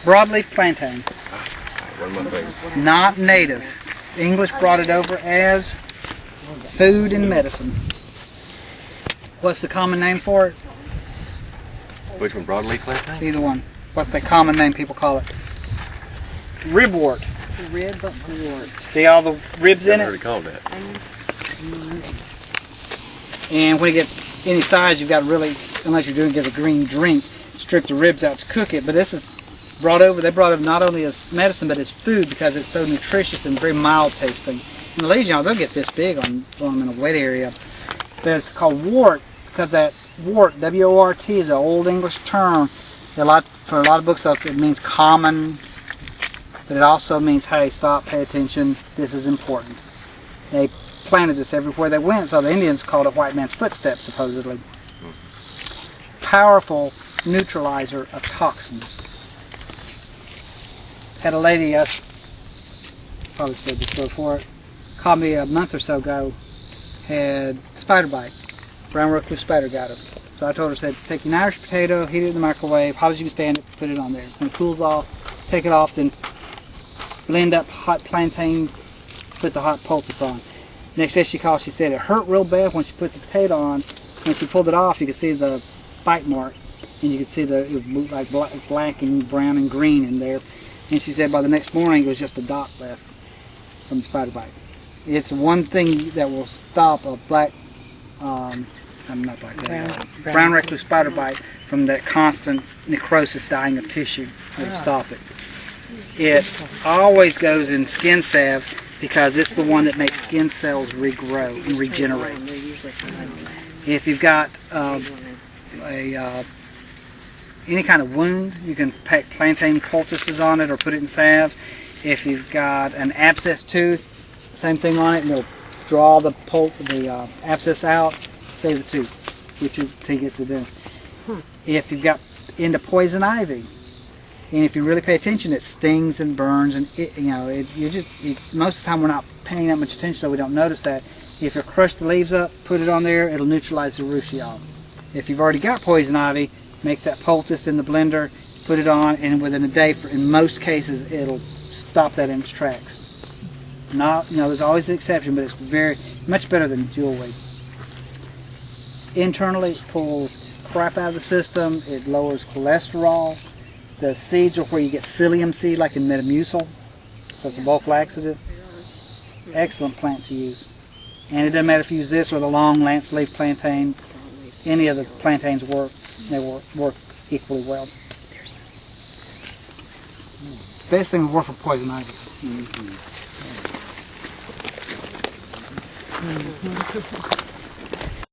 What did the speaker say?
Broadleaf plantain. One of my favorites. Not native. English brought it over as food and medicine. What's the common name for it? Which one, broadleaf plantain? Either one. What's the common name people call it? Ribwort. Ribwort. See all the ribs in Never heard it? it called that. And when it gets any size, you've got to really, unless you're doing it as a green drink, strip the ribs out to cook it. But this is brought over, they brought it not only as medicine, but as food because it's so nutritious and very mild tasting. And the ladies, they'll get this big on them in a wet area. But it's called wort because that wort, W-O-R-T, is an old English term. For a lot of books, it means common, but it also means, hey, stop, pay attention, this is important. They planted this everywhere they went, so the Indians called it white man's footsteps, supposedly. Powerful neutralizer of toxins. Had a lady, I probably said this before, called me a month or so ago, had spider bite. Brown recluse spider got her. So I told her, said, take an Irish potato, heat it in the microwave, hot as you can stand it, put it on there. When it cools off, take it off, then blend up hot plantain, put the hot poultice on. Next day she called, she said it hurt real bad when she put the potato on. When she pulled it off, you could see the bite mark, and you could see it was like black and brown and green in there. And she said by the next morning it was just a dot left from the spider bite. It's one thing that will stop a brown recluse spider bite from that constant necrosis, dying of tissue. It'll stop it. It always goes in skin salves because it's the one that makes skin cells regrow and regenerate. If you've got any kind of wound, you can pack plantain poultices on it or put it in salves. If you've got an abscess tooth, same thing on it, and it'll draw the abscess out, save the tooth, till you get to the dentist. If you've got into poison ivy, and if you really pay attention, it stings and burns, and most of the time we're not paying that much attention, so we don't notice that. If you crush the leaves up, put it on there, it'll neutralize the urushiol. If you've already got poison ivy, make that poultice in the blender, put it on, and within a day, in most cases, it'll stop that in its tracks. There's always an exception, but it's very much better than jewelweed. Internally, it pulls crap out of the system. It lowers cholesterol. The seeds are where you get psyllium seed, like in Metamucil, so it's a bulk laxative. Excellent plant to use. And it doesn't matter if you use this or the long lance leaf plantain. Any of the plantains work. They work equally well. Best thing to work for poison ivy. Mm-hmm.